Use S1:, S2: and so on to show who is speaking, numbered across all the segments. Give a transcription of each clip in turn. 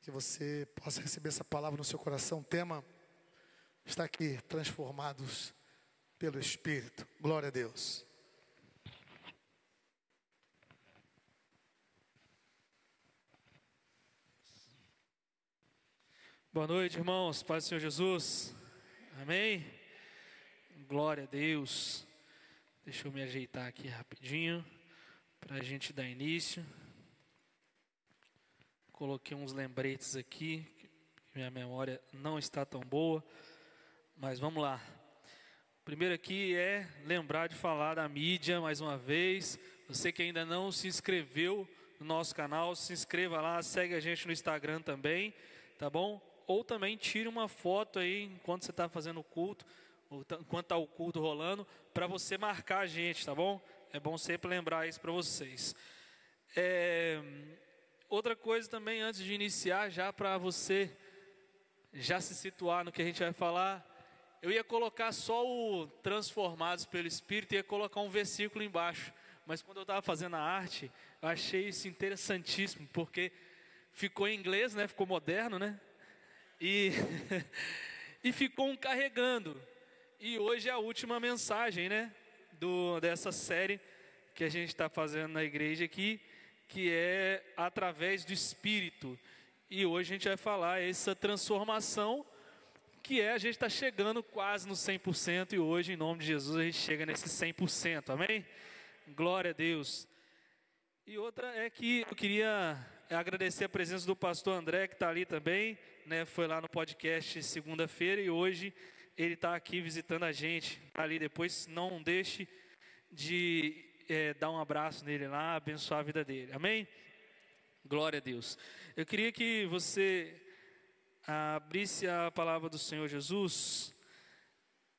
S1: que você possa receber essa palavra no seu coração. O tema está aqui: transformados pelo Espírito. Glória a Deus.
S2: Boa noite, irmãos. Paz do Senhor Jesus. Amém? Glória a Deus. Deixa eu me ajeitar aqui rapidinho para a gente dar início. Coloquei uns lembretes aqui, minha memória não está tão boa, mas vamos lá. O primeiro aqui é lembrar de falar da mídia mais uma vez. Você que ainda não se inscreveu no nosso canal, se inscreva lá, segue a gente no Instagram também, tá bom? Ou também tire uma foto aí enquanto você está fazendo o culto, ou enquanto está o culto rolando, para você marcar a gente, tá bom? É bom sempre lembrar isso para vocês. Outra coisa também, antes de iniciar, já para você já se situar no que a gente vai falar, eu ia colocar só o transformados pelo Espírito e ia colocar um versículo embaixo, mas quando eu estava fazendo a arte, eu achei isso interessantíssimo, porque ficou em inglês, né? Ficou moderno, né? E ficou um carregando. E hoje é a última mensagem, né? Dessa série que a gente está fazendo na igreja aqui, que é através do Espírito. E hoje a gente vai falar essa transformação, que a gente está chegando quase no 100%, e hoje, em nome de Jesus, a gente chega nesse 100%, amém? Glória a Deus. E outra é que eu queria agradecer a presença do pastor André, que está ali também, né? Foi lá no podcast segunda-feira, e hoje ele está aqui visitando a gente, ali depois. Não deixe de dar um abraço nele lá, abençoar a vida dele, amém? Glória a Deus. Eu queria que você abrisse a palavra do Senhor Jesus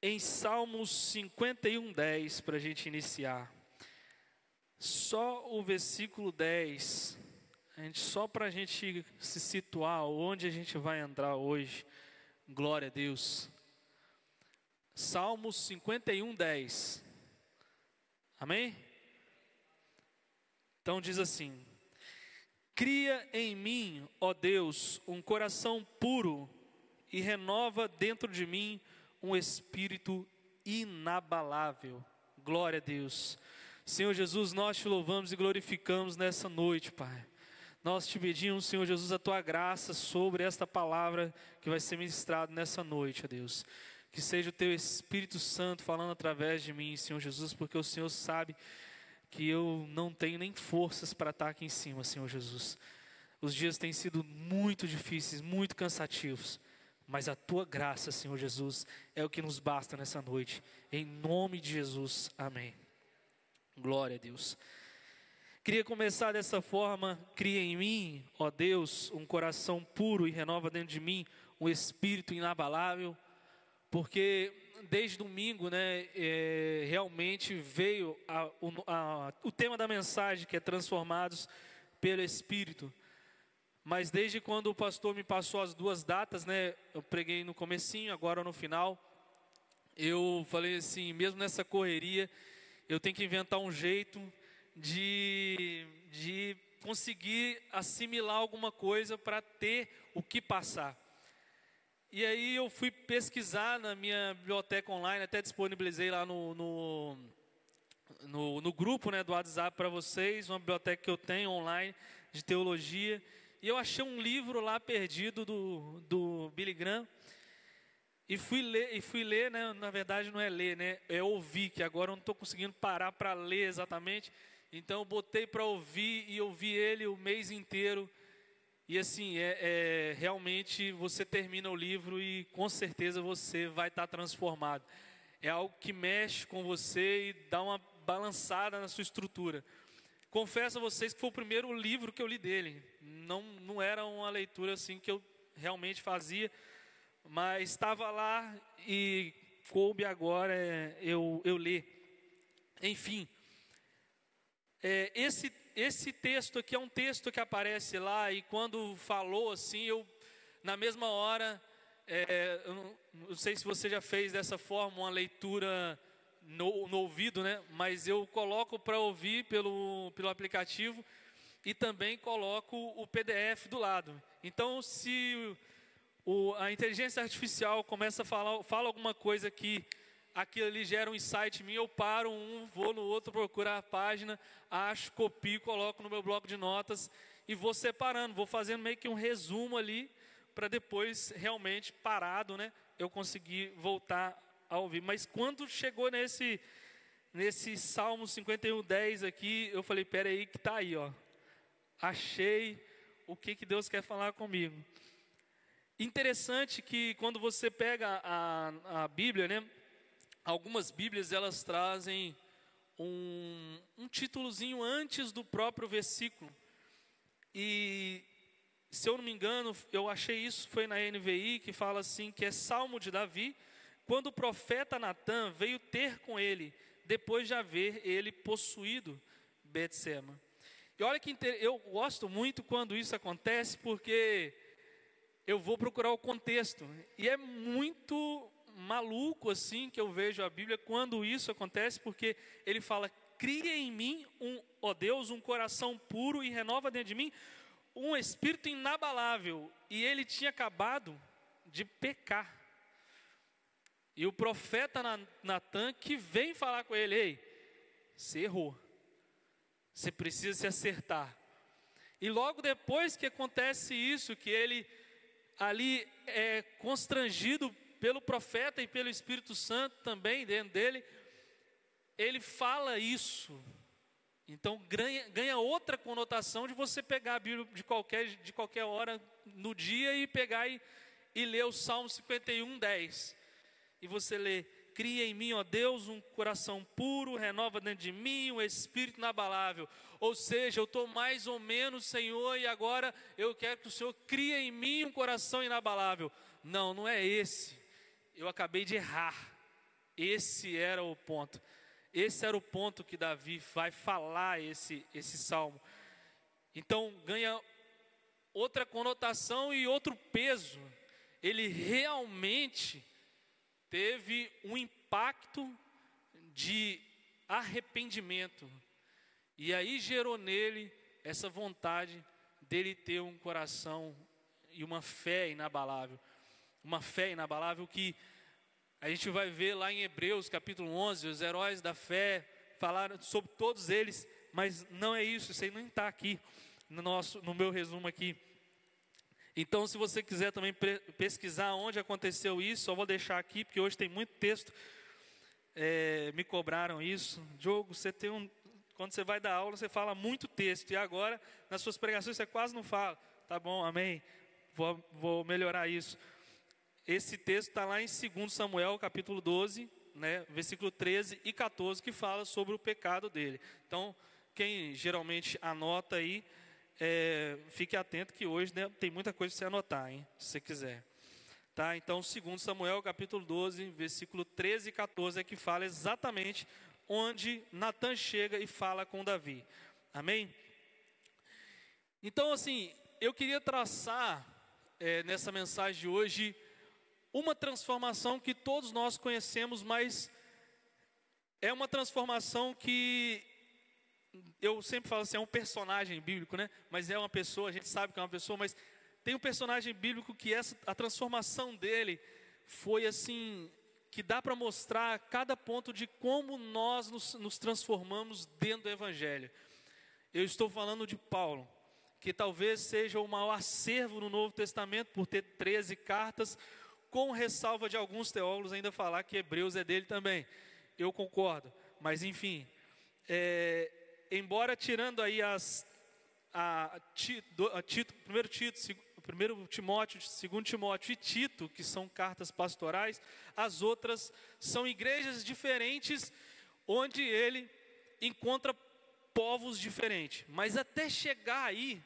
S2: em Salmos 51:10 para a gente iniciar. Só o versículo 10, só para a gente se situar onde a gente vai entrar hoje. Glória a Deus. Salmos 51:10. Amém? Então diz assim: cria em mim, ó Deus, um coração puro e renova dentro de mim um espírito inabalável. Glória a Deus. Senhor Jesus, nós te louvamos e glorificamos nessa noite, Pai. Nós te pedimos, Senhor Jesus, a tua graça sobre esta palavra que vai ser ministrada nessa noite, ó Deus. Que seja o teu Espírito Santo falando através de mim, Senhor Jesus, porque o Senhor sabe que eu não tenho nem forças para estar aqui em cima, Senhor Jesus. Os dias têm sido muito difíceis, muito cansativos, mas a tua graça, Senhor Jesus, é o que nos basta nessa noite. Em nome de Jesus, amém. Glória a Deus. Queria começar dessa forma: cria em mim, ó Deus, um coração puro e renova dentro de mim um espírito inabalável. Porque desde domingo, né, realmente veio o tema da mensagem, que é transformados pelo Espírito. Mas desde quando o pastor me passou as duas datas, né, eu preguei no comecinho, agora no final, eu falei assim, mesmo nessa correria, eu tenho que inventar um jeito de conseguir assimilar alguma coisa para ter o que passar. E aí eu fui pesquisar na minha biblioteca online, até disponibilizei lá no grupo, né, do WhatsApp para vocês, uma biblioteca que eu tenho online de teologia. E eu achei um livro lá perdido do Billy Graham. E fui ler, né? Na verdade não é ler, né? É ouvir, que agora eu não estou conseguindo parar para ler exatamente. Então eu botei para ouvir e ouvi ele o mês inteiro. E assim, realmente você termina o livro e com certeza você vai estar transformado. É algo que mexe com você e dá uma balançada na sua estrutura. Confesso a vocês que foi o primeiro livro que eu li dele. Não era uma leitura assim que eu realmente fazia, mas estava lá e coube agora eu ler. Enfim, esse texto aqui é um texto que aparece lá, e quando falou assim, eu na mesma hora, eu não sei se você já fez dessa forma uma leitura no ouvido, né? Mas eu coloco para ouvir pelo aplicativo, e também coloco o PDF do lado. Então, se a inteligência artificial começa a fala alguma coisa que aquilo ali gera um insight em mim, eu paro vou no outro, procuro a página, acho, copio, coloco no meu bloco de notas e vou separando, vou fazendo meio que um resumo ali, para depois realmente parado, né, eu conseguir voltar a ouvir. Mas quando chegou nesse Salmo 51:10 aqui, eu falei, pera aí que tá aí, ó. Achei o que Deus quer falar comigo. Interessante que quando você pega a Bíblia, né? Algumas Bíblias elas trazem um títulozinho antes do próprio versículo. E se eu não me engano, eu achei isso, foi na NVI, que fala assim, que é Salmo de Davi, quando o profeta Natã veio ter com ele, depois de haver ele possuído Betseba. E olha que eu gosto muito quando isso acontece, porque eu vou procurar o contexto. E é muito maluco assim que eu vejo a Bíblia quando isso acontece, porque ele fala, cria em mim, ó Deus, um coração puro e renova dentro de mim um espírito inabalável. E ele tinha acabado de pecar. E o profeta Natã que vem falar com ele, ei, você errou. Você precisa se acertar. E logo depois que acontece isso, que ele ali é constrangido pelo profeta e pelo Espírito Santo também dentro dele, ele fala isso. Então ganha outra conotação de você pegar a Bíblia de qualquer hora no dia e pegar e ler o Salmo 51:10. E você lê, cria em mim, ó Deus, um coração puro, renova dentro de mim um espírito inabalável. Ou seja, eu estou mais ou menos, Senhor, e agora eu quero que o Senhor crie em mim um coração inabalável. Não, não é esse. Eu acabei de errar. Esse era o ponto. Esse era o ponto que Davi vai falar esse salmo. Então ganha outra conotação e outro peso. Ele realmente teve um impacto de arrependimento. E aí gerou nele essa vontade dele ter um coração e uma fé inabalável. Uma fé inabalável que a gente vai ver lá em Hebreus capítulo 11, os heróis da fé falaram sobre todos eles, mas não é isso aí não está aqui no meu resumo aqui. Então, se você quiser também pesquisar onde aconteceu isso, só vou deixar aqui, porque hoje tem muito texto. Me cobraram isso. Diogo, quando você vai dar aula, você fala muito texto. E agora, nas suas pregações, você quase não fala. Tá bom, amém. Vou melhorar isso. Esse texto está lá em 2 Samuel, capítulo 12, né, versículo 13 e 14, que fala sobre o pecado dele. Então, quem geralmente anota aí, fique atento que hoje, né, tem muita coisa para você anotar, hein, se você quiser. Tá? Então, 2 Samuel, capítulo 12, versículo 13 e 14, é que fala exatamente onde Natã chega e fala com Davi. Amém? Então, assim, eu queria traçar nessa mensagem de hoje uma transformação que todos nós conhecemos, mas é uma transformação que eu sempre falo assim, é um personagem bíblico, né? Mas é uma pessoa, a gente sabe que é uma pessoa, mas tem um personagem bíblico que a transformação dele foi assim, que dá para mostrar cada ponto de como nós nos transformamos dentro do Evangelho. Eu estou falando de Paulo, que talvez seja o maior acervo no Novo Testamento, por ter 13 cartas, com ressalva de alguns teólogos ainda falar que Hebreus é dele também. Eu concordo, mas enfim, embora tirando aí 1 Timóteo, 2 Timóteo e Tito, que são cartas pastorais, as outras são igrejas diferentes, onde ele encontra povos diferentes. Mas até chegar aí,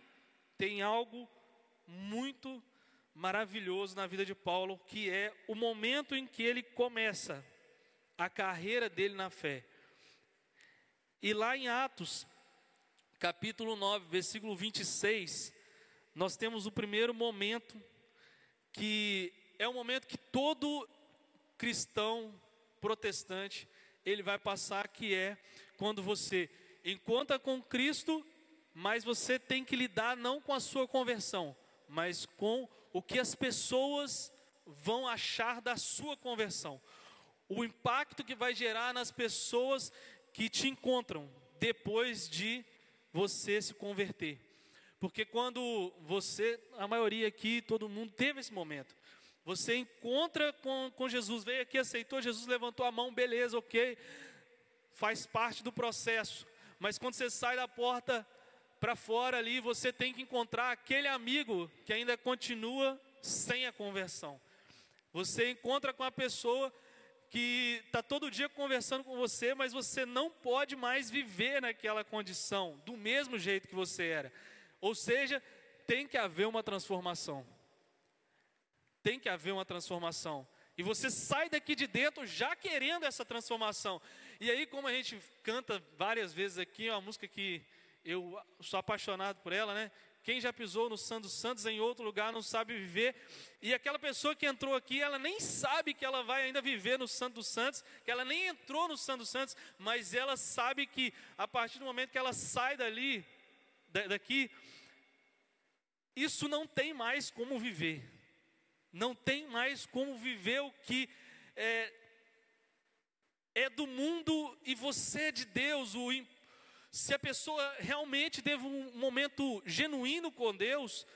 S2: tem algo muito maravilhoso na vida de Paulo, que é o momento em que ele começa a carreira dele na fé. E lá em Atos, capítulo 9, versículo 26, nós temos o primeiro momento, que é o momento que todo cristão protestante, ele vai passar, que é quando você encontra com Cristo mas você tem que lidar não com a sua conversão, mas com o que as pessoas vão achar da sua conversão. O impacto que vai gerar nas pessoas que te encontram depois de você se converter. Porque quando você, a maioria aqui, todo mundo teve esse momento. Você encontra com Jesus, veio aqui, aceitou, Jesus levantou a mão, beleza, ok, faz parte do processo. Mas quando você sai da porta para fora ali, você tem que encontrar aquele amigo que ainda continua sem a conversão. Você encontra com a pessoa que está todo dia conversando com você, mas você não pode mais viver naquela condição, do mesmo jeito que você era. Ou seja, tem que haver uma transformação. Tem que haver uma transformação. E você sai daqui de dentro já querendo essa transformação. E aí, como a gente canta várias vezes aqui, é uma música que eu sou apaixonado por ela, né? Quem já pisou no Santo dos Santos em outro lugar não sabe viver. E aquela pessoa que entrou aqui, ela nem sabe que ela vai ainda viver no Santo dos Santos, que ela nem entrou no Santo dos Santos, mas ela sabe que a partir do momento que ela sai daqui, isso não tem mais como viver. Não tem mais como viver o que é do mundo e você é de Deus. Se a pessoa realmente teve um momento genuíno com Deus,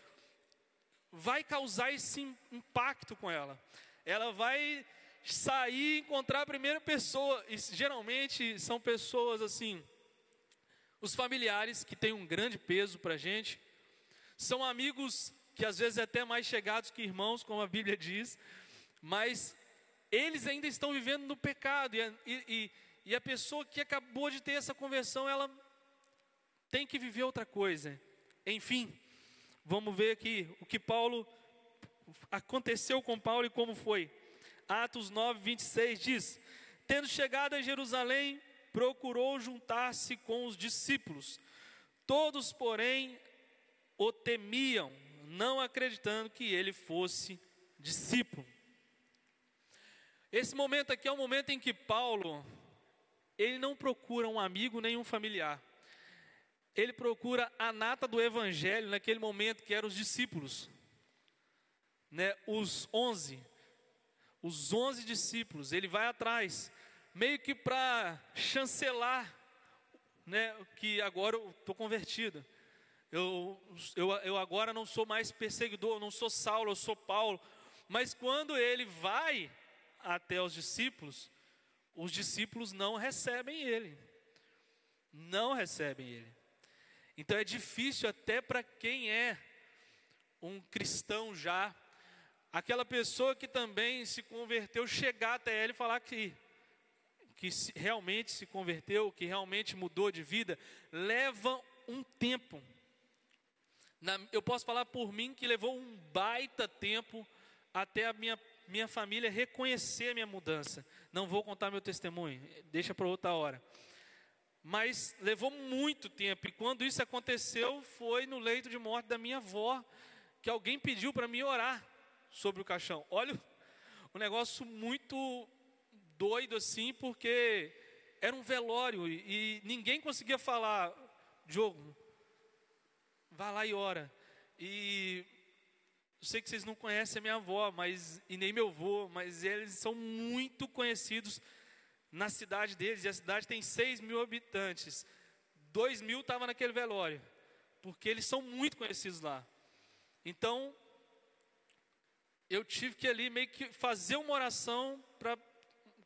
S2: vai causar esse impacto com ela. Ela vai sair e encontrar a primeira pessoa, e geralmente são pessoas assim, os familiares que têm um grande peso para a gente, são amigos que às vezes é até mais chegados que irmãos, como a Bíblia diz, mas eles ainda estão vivendo no pecado, e a pessoa que acabou de ter essa conversão, ela tem que viver outra coisa. Enfim, vamos ver aqui o que aconteceu com Paulo e como foi. Atos 9, 26 diz: tendo chegado a Jerusalém, procurou juntar-se com os discípulos. Todos, porém, o temiam, não acreditando que ele fosse discípulo. Esse momento aqui é o momento em que Paulo, ele não procura um amigo nem um familiar. Ele procura a nata do evangelho naquele momento, que eram os discípulos, né? Os 11 discípulos. Ele vai atrás, meio que para chancelar, né? Que agora eu estou convertido. Eu agora não sou mais perseguidor, não sou Saulo, eu sou Paulo. Mas quando ele vai até os discípulos não recebem ele. Não recebem ele. Então é difícil até para quem é um cristão já, aquela pessoa que também se converteu, chegar até ele e falar que realmente se converteu, que realmente mudou de vida, leva um tempo. Eu posso falar por mim que levou um baita tempo até a minha família reconhecer a minha mudança. Não vou contar meu testemunho, deixa para outra hora. Mas levou muito tempo, e quando isso aconteceu, foi no leito de morte da minha avó, que alguém pediu para mim orar sobre o caixão. Olha, um negócio muito doido assim, porque era um velório, e ninguém conseguia falar: Diogo, vá lá e ora. E eu sei que vocês não conhecem a minha avó, e nem meu avô, mas eles são muito conhecidos na cidade deles, e a cidade tem 6.000 habitantes. 2.000 estavam naquele velório, porque eles são muito conhecidos lá. Então, eu tive que ali meio que fazer uma oração para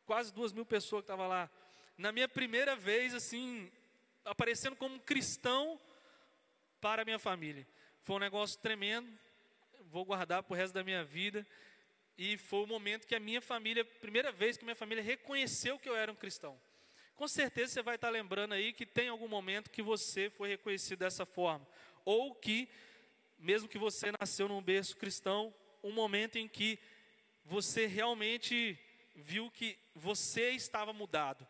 S2: quase 2.000 pessoas que estavam lá. Na minha primeira vez, assim, aparecendo como cristão para a minha família. Foi um negócio tremendo, vou guardar para o resto da minha vida. E foi o momento que a minha família, primeira vez que minha família reconheceu que eu era um cristão. Com certeza você vai estar lembrando aí que tem algum momento que você foi reconhecido dessa forma. Ou que, mesmo que você nasceu num berço cristão, um momento em que você realmente viu que você estava mudado.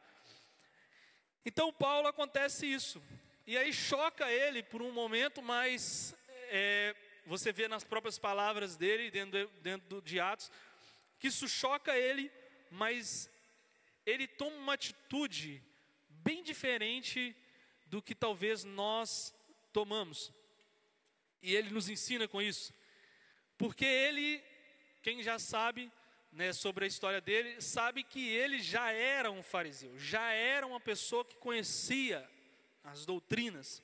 S2: Então Paulo acontece isso. E aí choca ele por um momento, mas você vê nas próprias palavras dele, dentro de Atos, que isso choca ele, mas ele toma uma atitude bem diferente do que talvez nós tomamos. E ele nos ensina com isso. Porque ele, quem já sabe, né, sobre a história dele, sabe que ele já era um fariseu, já era uma pessoa que conhecia as doutrinas.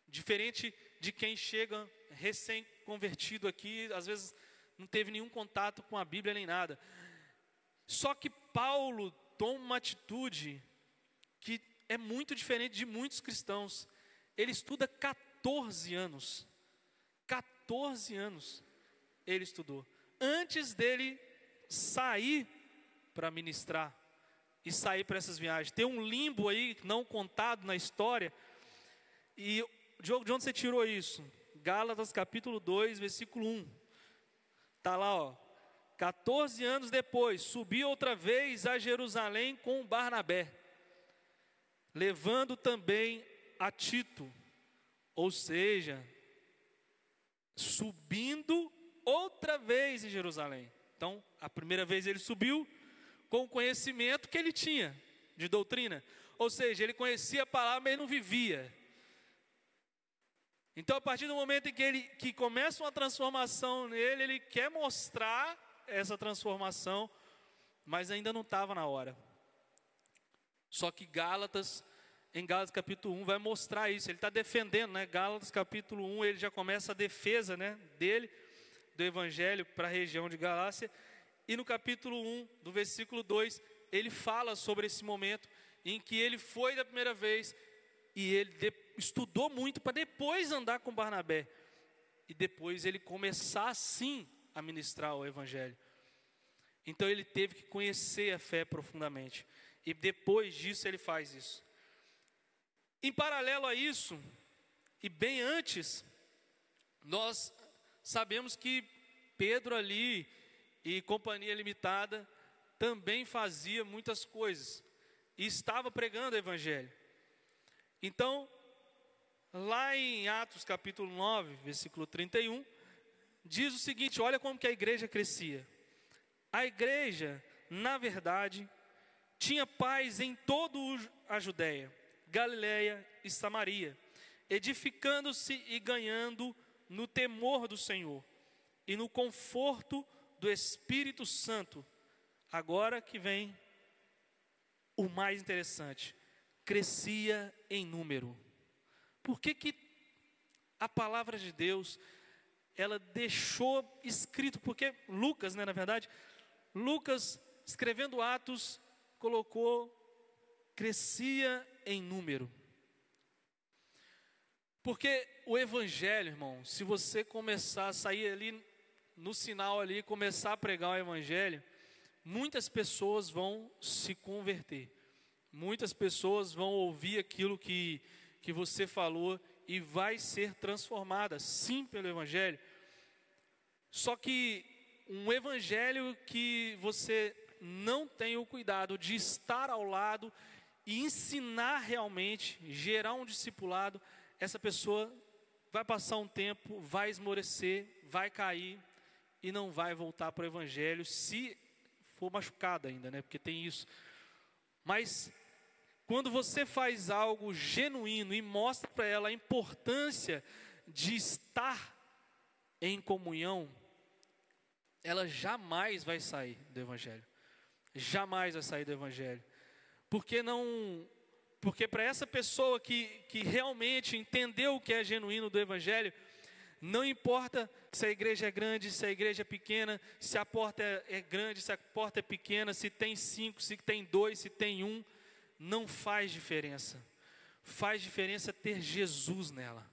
S2: Diferente de quem chega recém-convertido aqui, às vezes não teve nenhum contato com a Bíblia nem nada. Só que Paulo toma uma atitude que é muito diferente de muitos cristãos. Ele estuda 14 anos. 14 anos ele estudou. Antes dele sair para ministrar e sair para essas viagens. Tem um limbo aí não contado na história. E Diogo, de onde você tirou isso? Gálatas capítulo 2, versículo 1. Está lá, ó. 14 anos depois, subi outra vez a Jerusalém com Barnabé, levando também a Tito. Ou seja, subindo outra vez em Jerusalém. Então, a primeira vez ele subiu com o conhecimento que ele tinha de doutrina. Ou seja, ele conhecia a palavra, mas ele não vivia. Então, a partir do momento em que começa uma transformação nele, ele quer mostrar essa transformação, mas ainda não estava na hora. Só que em Gálatas capítulo 1, vai mostrar isso. Ele está defendendo, né? Gálatas capítulo 1, ele já começa a defesa, né, dele, do evangelho para a região de Galácia. E no capítulo 1, do versículo 2, ele fala sobre esse momento em que ele foi da primeira vez e ele estudou muito para depois andar com Barnabé. E depois ele começar sim a ministrar o evangelho. Então ele teve que conhecer a fé profundamente. E depois disso ele faz isso. Em paralelo a isso, e bem antes, nós sabemos que Pedro ali e Companhia Limitada também fazia muitas coisas. E estava pregando o evangelho. Então, lá em Atos capítulo 9, versículo 31, diz o seguinte, olha como que a igreja crescia. A igreja, na verdade, tinha paz em toda a Judéia, Galiléia e Samaria, edificando-se e ganhando no temor do Senhor e no conforto do Espírito Santo. Agora que vem o mais interessante, crescia em número. Por que a palavra de Deus, ela deixou escrito? Porque Lucas, né, na verdade, Lucas, escrevendo Atos, colocou, crescia em número. Porque o evangelho, irmão, se você começar a sair ali, no sinal ali, começar a pregar o evangelho, muitas pessoas vão se converter. Muitas pessoas vão ouvir aquilo que você falou e vai ser transformada, sim, pelo evangelho. Só que um evangelho que você não tem o cuidado de estar ao lado e ensinar realmente, gerar um discipulado, essa pessoa vai passar um tempo, vai esmorecer, vai cair e não vai voltar para o evangelho, se for machucada ainda, né? Porque tem isso. Mas quando você faz algo genuíno e mostra para ela a importância de estar em comunhão, ela jamais vai sair do evangelho. Jamais vai sair do evangelho. Porque para essa pessoa que realmente entendeu o que é genuíno do evangelho, não importa se a igreja é grande, se a igreja é pequena, se a porta é grande, se a porta é pequena, se tem 5, se tem 2, se tem 1, não faz diferença. Faz diferença ter Jesus nela.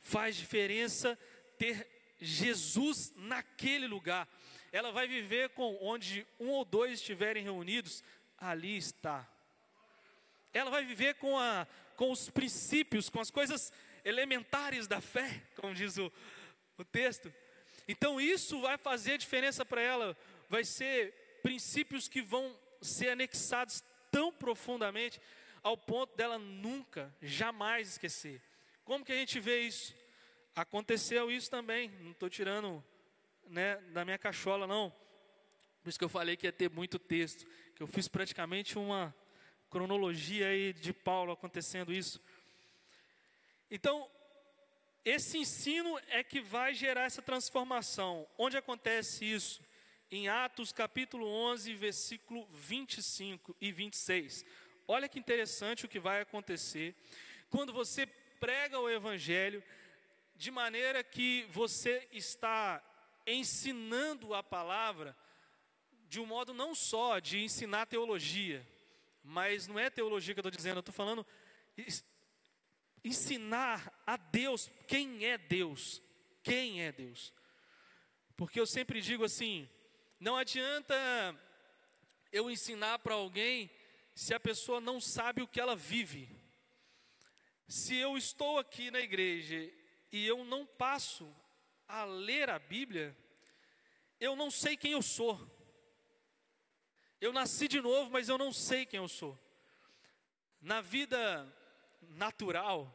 S2: Faz diferença ter Jesus naquele lugar. Ela vai viver com onde 1 ou 2 estiverem reunidos, ali está. Ela vai viver com os princípios, com as coisas elementares da fé, como diz o texto. Então isso vai fazer diferença para ela. Vai ser princípios que vão ser anexados tão profundamente ao ponto dela nunca, jamais esquecer. Como que a gente vê isso? Aconteceu isso também. Não estou tirando, né, da minha cachola, não. Por isso que eu falei que ia ter muito texto, que eu fiz praticamente uma cronologia aí de Paulo acontecendo isso. Então, esse ensino é que vai gerar essa transformação. Onde acontece isso? Em Atos capítulo 11, versículo 25 e 26. Olha que interessante o que vai acontecer quando você prega o Evangelho de maneira que você está ensinando a palavra de um modo não só de ensinar teologia, mas não é teologia que eu estou dizendo, eu estou falando ensinar a Deus, quem é Deus, quem é Deus. Porque eu sempre digo assim, não adianta eu ensinar para alguém se a pessoa não sabe o que ela vive. Se eu estou aqui na igreja e eu não passo a ler a Bíblia, eu não sei quem eu sou. Eu nasci de novo, mas eu não sei quem eu sou. Na vida natural,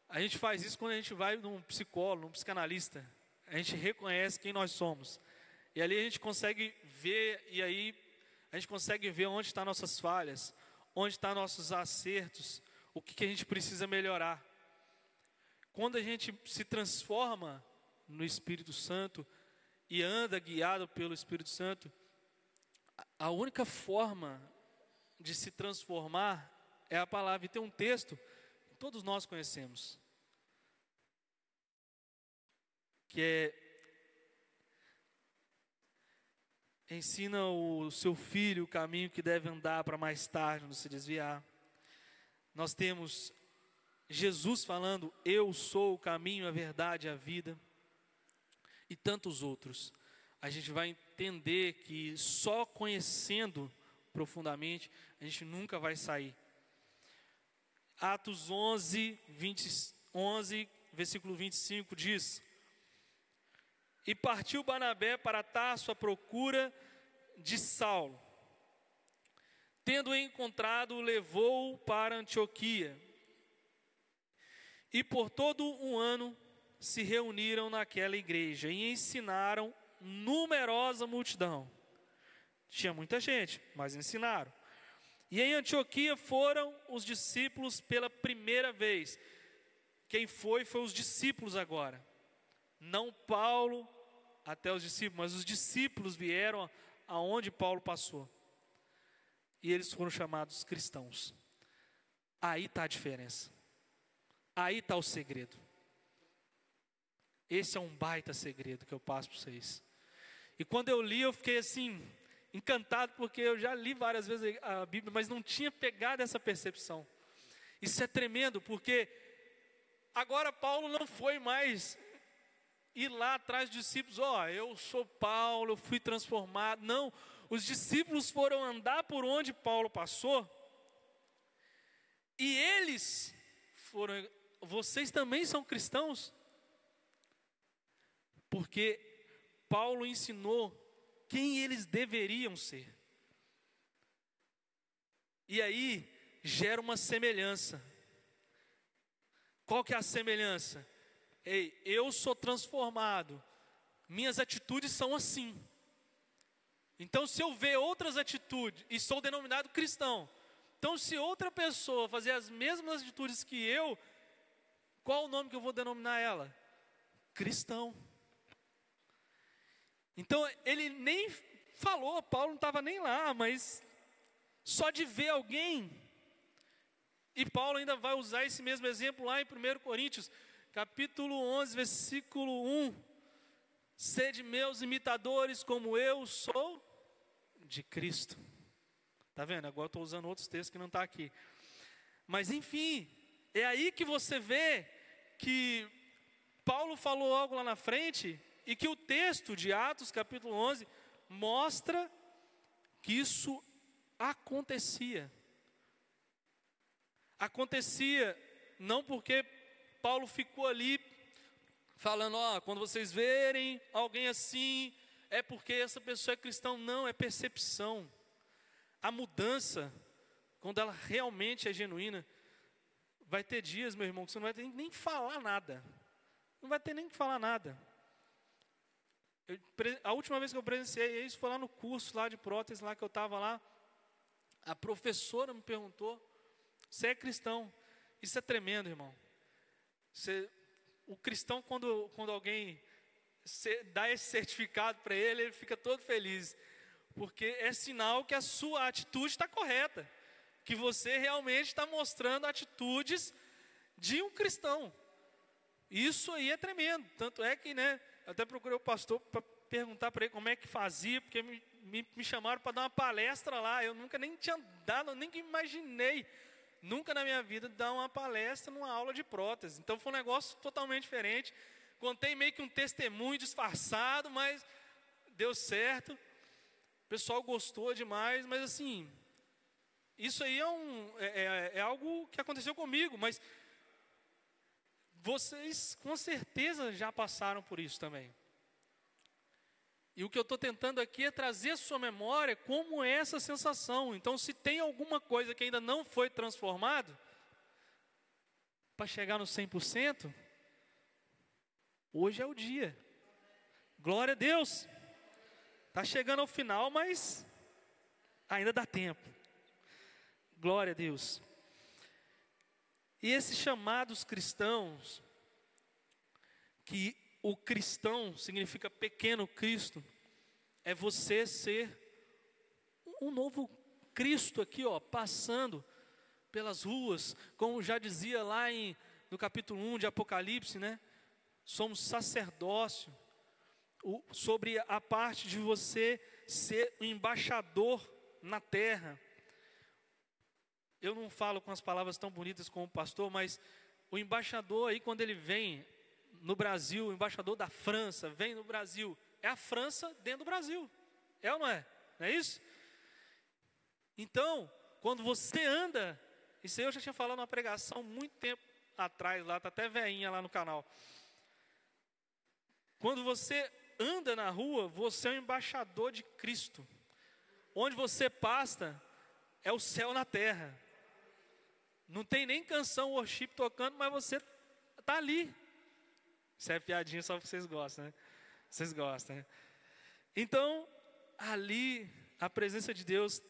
S2: a gente faz isso quando a gente vai num psicólogo, num psicanalista. A gente reconhece quem nós somos. E ali a gente consegue ver, e aí a gente consegue ver onde estão nossas falhas, onde estão nossos acertos, o que a gente precisa melhorar. Quando a gente se transforma no Espírito Santo e anda guiado pelo Espírito Santo, a única forma de se transformar é a palavra. E tem um texto que todos nós conhecemos, que ensina o seu filho o caminho que deve andar para mais tarde não se desviar. Nós temos Jesus falando, eu sou o caminho, a verdade e a vida, e tantos outros. A gente vai entender que só conhecendo profundamente, a gente nunca vai sair. Atos 11, versículo 25 diz: E partiu Barnabé para Tarso à procura de Saulo. Tendo-o encontrado, levou-o para Antioquia. E por todo um ano se reuniram naquela igreja e ensinaram numerosa multidão. Tinha muita gente, mas ensinaram. E em Antioquia foram os discípulos pela primeira vez. Quem foi os discípulos agora. Não Paulo até os discípulos, mas os discípulos vieram aonde Paulo passou. E eles foram chamados cristãos. Aí está a diferença. Aí está o segredo. Esse é um baita segredo que eu passo para vocês. E quando eu li, eu fiquei assim, encantado, porque eu já li várias vezes a Bíblia, mas não tinha pegado essa percepção. Isso é tremendo, porque agora Paulo não foi mais ir lá atrás dos discípulos, eu sou Paulo, eu fui transformado. Não, os discípulos foram andar por onde Paulo passou, e eles foram, vocês também são cristãos? Porque Paulo ensinou quem eles deveriam ser. E aí gera uma semelhança. Qual que é a semelhança? Ei, eu sou transformado, minhas atitudes são assim. Então se eu ver outras atitudes, e sou denominado cristão, então se outra pessoa fazer as mesmas atitudes que eu, qual o nome que eu vou denominar ela? Cristão. Então ele nem falou, Paulo não estava nem lá, mas só de ver alguém, e Paulo ainda vai usar esse mesmo exemplo lá em 1 Coríntios, capítulo 11, versículo 1, sede meus imitadores como eu sou de Cristo. Está vendo? Agora eu estou usando outros textos que não está aqui. Mas enfim, é aí que você vê que Paulo falou algo lá na frente, e que o texto de Atos capítulo 11 mostra que isso acontecia. Acontecia não porque Paulo ficou ali falando, quando vocês verem alguém assim, é porque essa pessoa é cristão. Não, é percepção. A mudança, quando ela realmente é genuína, vai ter dias, meu irmão, que você não vai ter nem que falar nada. Não vai ter nem que falar nada. A última vez que eu presenciei isso foi lá no curso lá de prótese, lá que eu estava lá. A professora me perguntou, você é cristão? Isso é tremendo, irmão. O cristão, quando alguém dá esse certificado para ele fica todo feliz, porque é sinal que a sua atitude está correta, que você realmente está mostrando atitudes de um cristão. Isso aí é tremendo, tanto é que, né, até procurei o pastor para perguntar para ele como é que fazia, porque me chamaram para dar uma palestra lá, eu nunca nem tinha dado, nem imaginei, nunca na minha vida dar uma palestra numa aula de prótese, então foi um negócio totalmente diferente, contei meio que um testemunho disfarçado, mas deu certo, o pessoal gostou demais, mas assim, isso aí é algo que aconteceu comigo, mas vocês com certeza já passaram por isso também. E o que eu estou tentando aqui é trazer à sua memória como é essa sensação. Então, se tem alguma coisa que ainda não foi transformado, para chegar no 100%, hoje é o dia. Glória a Deus. Está chegando ao final, mas ainda dá tempo. Glória a Deus. E esses chamados cristãos, que o cristão significa pequeno Cristo, é você ser um novo Cristo aqui, ó, passando pelas ruas, como já dizia lá no capítulo 1 de Apocalipse, né? Somos sacerdócio, sobre a parte de você ser um embaixador na terra. Eu não falo com as palavras tão bonitas como o pastor, mas o embaixador aí, quando ele vem no Brasil, o embaixador da França vem no Brasil, é a França dentro do Brasil, é ou não é? Não é isso? Então, quando você anda, isso aí eu já tinha falado numa pregação muito tempo atrás, lá, está até veinha lá no canal. Quando você anda na rua, você é um embaixador de Cristo. Onde você passa, é o céu na terra. Não tem nem canção worship tocando, mas você está ali. Isso é piadinha só porque vocês gostam, né? Vocês gostam, né? Então, ali, a presença de Deus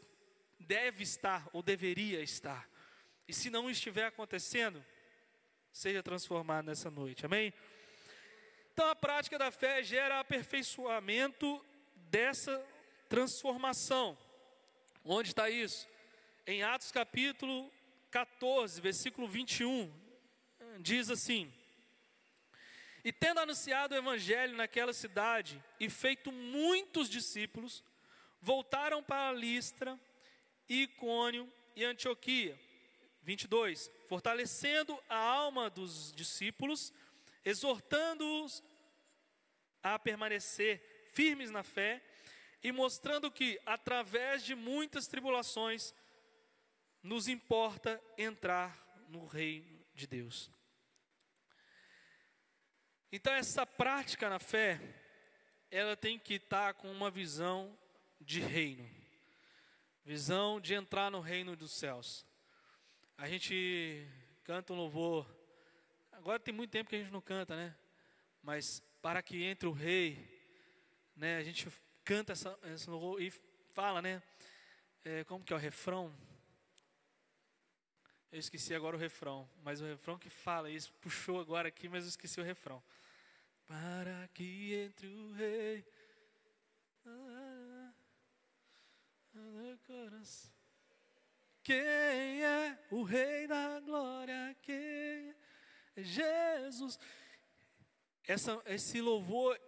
S2: deve estar, ou deveria estar. E se não estiver acontecendo, seja transformado nessa noite, amém? Então, a prática da fé gera aperfeiçoamento dessa transformação. Onde está isso? Em Atos capítulo 14, versículo 21, diz assim: e tendo anunciado o evangelho naquela cidade e feito muitos discípulos, voltaram para Listra, Icônio e Antioquia. 22, fortalecendo a alma dos discípulos, exortando-os a permanecer firmes na fé e mostrando que, através de muitas tribulações, nos importa entrar no reino de Deus. Então, essa prática na fé, ela tem que estar com uma visão de reino, visão de entrar no reino dos céus. A gente canta um louvor, agora tem muito tempo que a gente não canta, né? Mas para que entre o rei, né? A gente canta essa louvor e fala, né? Como que é o refrão? Eu esqueci agora o refrão, mas o refrão que fala isso, puxou agora aqui, mas eu esqueci o refrão. Para que entre o rei, quem é o rei da glória? Quem é Jesus? Esse louvor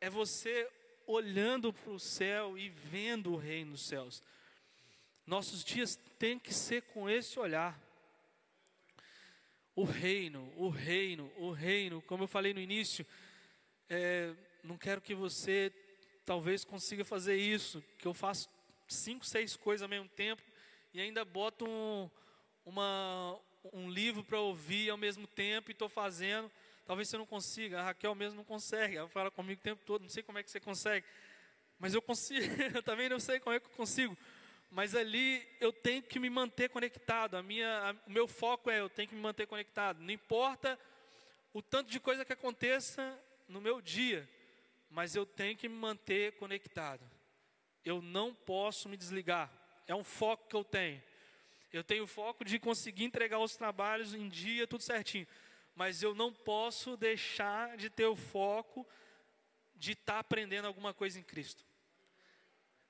S2: é você olhando para o céu e vendo o reino dos céus. Nossos dias têm que ser com esse olhar. O reino, o reino, o reino. Como eu falei no início, não quero que você talvez consiga fazer isso, que eu faço 5, 6 coisas ao mesmo tempo e ainda boto um livro para ouvir ao mesmo tempo e estou fazendo. Talvez você não consiga, a Raquel mesmo não consegue, ela fala comigo o tempo todo, não sei como é que você consegue, mas eu consigo, eu também não sei como é que eu consigo, mas ali eu tenho que me manter conectado, o meu foco eu tenho que me manter conectado, não importa o tanto de coisa que aconteça no meu dia, mas eu tenho que me manter conectado, eu não posso me desligar, é um foco que eu tenho o foco de conseguir entregar os trabalhos em dia, tudo certinho, mas eu não posso deixar de ter o foco de estar aprendendo alguma coisa em Cristo.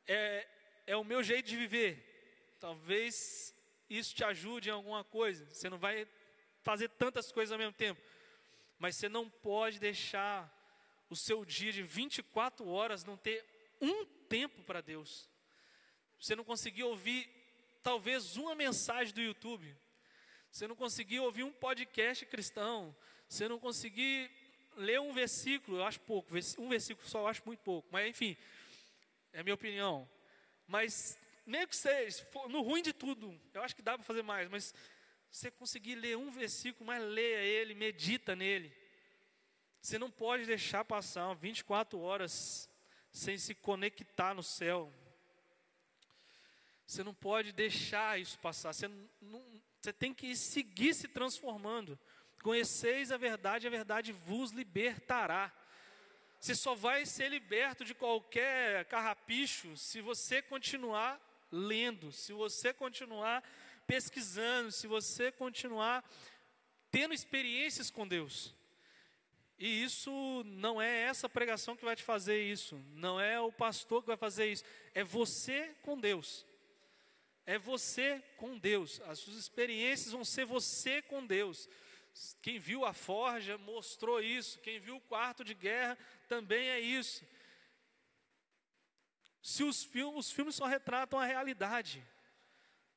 S2: É o meu jeito de viver. Talvez isso te ajude em alguma coisa. Você não vai fazer tantas coisas ao mesmo tempo, mas você não pode deixar o seu dia de 24 horas não ter um tempo para Deus. Você não conseguir ouvir talvez uma mensagem do YouTube, você não conseguir ouvir um podcast cristão, você não conseguir ler um versículo, eu acho pouco, um versículo só eu acho muito pouco, mas enfim, é a minha opinião. Mas nem que seja, no ruim de tudo, eu acho que dá para fazer mais, mas você conseguir ler um versículo, mas leia ele, medita nele. Você não pode deixar passar 24 horas sem se conectar no céu. Você não pode deixar isso passar. Você tem que seguir se transformando. Conheceis a verdade vos libertará. Você só vai ser liberto de qualquer carrapicho se você continuar lendo, se você continuar pesquisando, se você continuar tendo experiências com Deus. E isso não é essa pregação que vai te fazer isso, não é o pastor que vai fazer isso, é você com Deus. É você com Deus. As suas experiências vão ser você com Deus. Quem viu a forja mostrou isso. Quem viu o quarto de guerra também é isso. Se os filmes só retratam a realidade.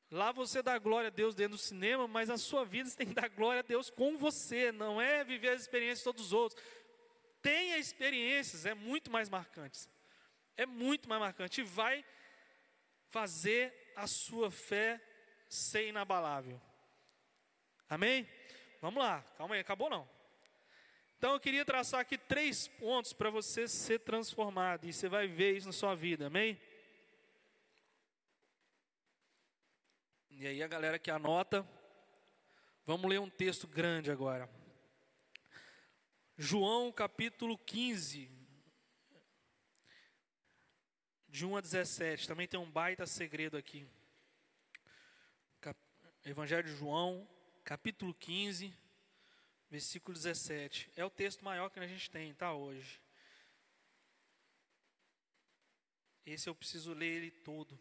S2: Lá você dá glória a Deus dentro do cinema, mas a sua vida você tem que dar glória a Deus com você. Não é viver as experiências de todos os outros. Tenha experiências, é muito mais marcantes. É muito mais marcante. E vai fazer a sua fé ser inabalável. Amém? Vamos lá, calma aí, acabou não. Então eu queria traçar aqui 3 pontos para você ser transformado. E você vai ver isso na sua vida, amém? E aí a galera que anota, vamos ler um texto grande agora. João capítulo 15, de 1 a 17, também tem um baita segredo aqui. Evangelho de João, capítulo 15, versículo 17. É o texto maior que a gente tem, tá, hoje. Esse eu preciso ler ele todo.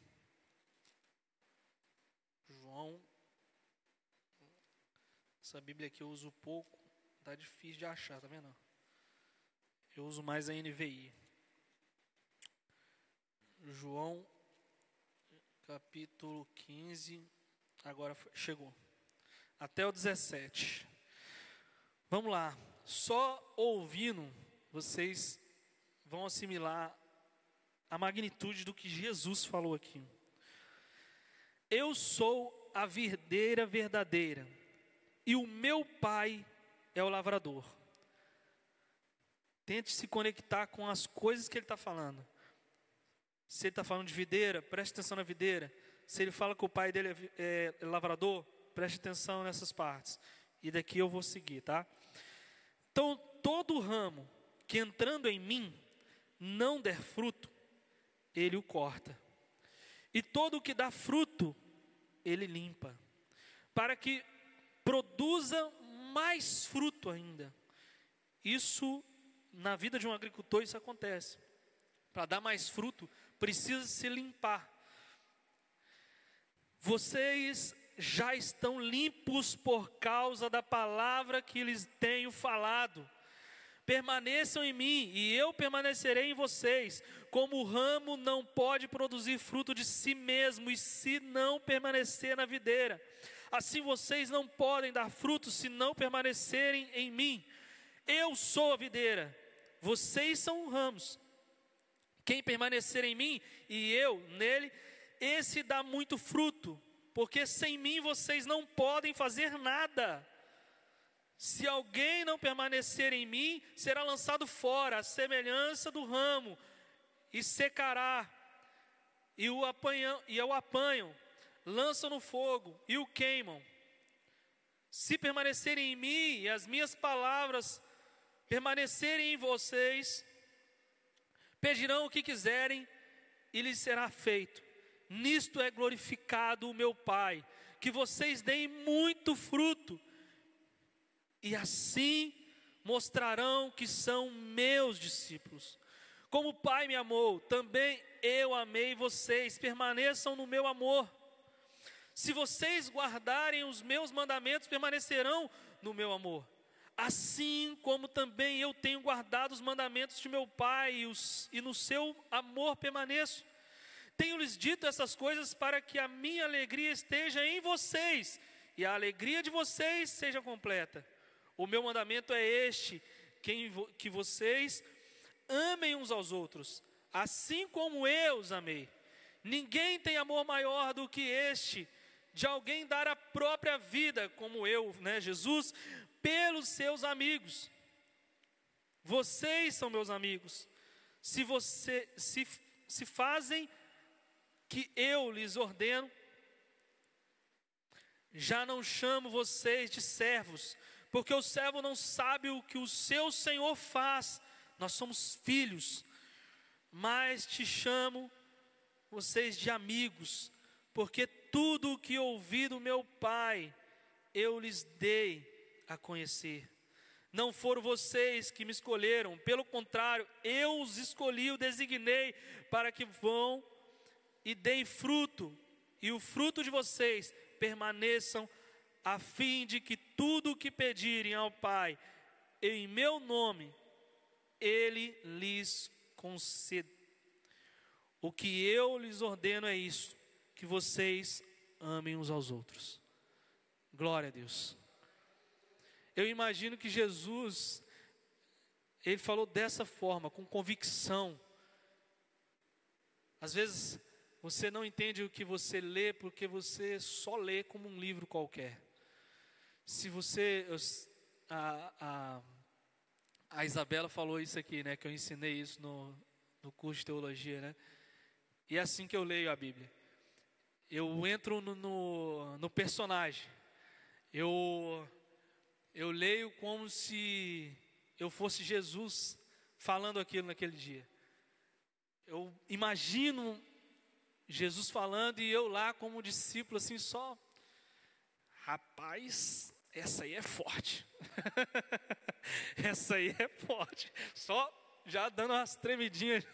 S2: João, essa Bíblia aqui eu uso pouco, tá difícil de achar, tá vendo? Eu uso mais a NVI. João, capítulo 15, agora chegou, até o 17. Vamos lá, só ouvindo, vocês vão assimilar a magnitude do que Jesus falou aqui. Eu sou a videira verdadeira, e o meu Pai é o lavrador. Tente se conectar com as coisas que ele está falando. Se ele está falando de videira, preste atenção na videira. Se ele fala que o pai dele é lavrador, preste atenção nessas partes. E daqui eu vou seguir, tá? Então, todo ramo que entrando em mim não der fruto, ele o corta. E todo o que dá fruto, ele limpa. Para que produza mais fruto ainda. Isso, na vida de um agricultor, isso acontece. Para dar mais fruto, precisa se limpar. Vocês já estão limpos por causa da palavra que lhes tenho falado. Permaneçam em mim e eu permanecerei em vocês. Como o ramo não pode produzir fruto de si mesmo e se não permanecer na videira, assim vocês não podem dar fruto se não permanecerem em mim. Eu sou a videira, vocês são ramos. Quem permanecer em mim e eu nele, esse dá muito fruto, porque sem mim vocês não podem fazer nada. Se alguém não permanecer em mim, será lançado fora, a semelhança do ramo, e secará, e o apanham, lançam no fogo e o queimam. Se permanecerem em mim e as minhas palavras permanecerem em vocês, pedirão o que quiserem e lhes será feito. Nisto é glorificado o meu Pai, que vocês deem muito fruto e assim mostrarão que são meus discípulos. Como o Pai me amou, também eu amei vocês, permaneçam no meu amor. Se vocês guardarem os meus mandamentos, permanecerão no meu amor. Assim como também eu tenho guardado os mandamentos de meu Pai e no seu amor permaneço. Tenho-lhes dito essas coisas para que a minha alegria esteja em vocês e a alegria de vocês seja completa. O meu mandamento é este, que vocês amem uns aos outros, assim como eu os amei. Ninguém tem amor maior do que este, de alguém dar a própria vida, como eu, Jesus, pelos seus amigos. Vocês são meus amigos, se fazem que eu lhes ordeno. Já não chamo vocês de servos, porque o servo não sabe o que o seu senhor faz. Nós somos filhos, mas te chamo vocês de amigos, porque tudo o que ouvi do meu Pai, eu lhes dei a conhecer. Não foram vocês que me escolheram, pelo contrário, eu os escolhi, os designei, para que vão e deem fruto, e o fruto de vocês permaneçam, a fim de que tudo o que pedirem ao Pai, em meu nome, Ele lhes conceda. O que eu lhes ordeno é isso, que vocês amem uns aos outros. Glória a Deus. Eu imagino que Jesus, Ele falou dessa forma, com convicção. Às vezes, você não entende o que você lê, porque você só lê como um livro qualquer. Se você... A Isabela falou isso aqui, que eu ensinei isso no curso de teologia, E é assim que eu leio a Bíblia. Eu entro no personagem. Eu leio como se eu fosse Jesus falando aquilo naquele dia. Eu imagino Jesus falando e eu lá como discípulo assim só... Rapaz, essa aí é forte. Essa aí é forte. Só já dando umas tremidinhas.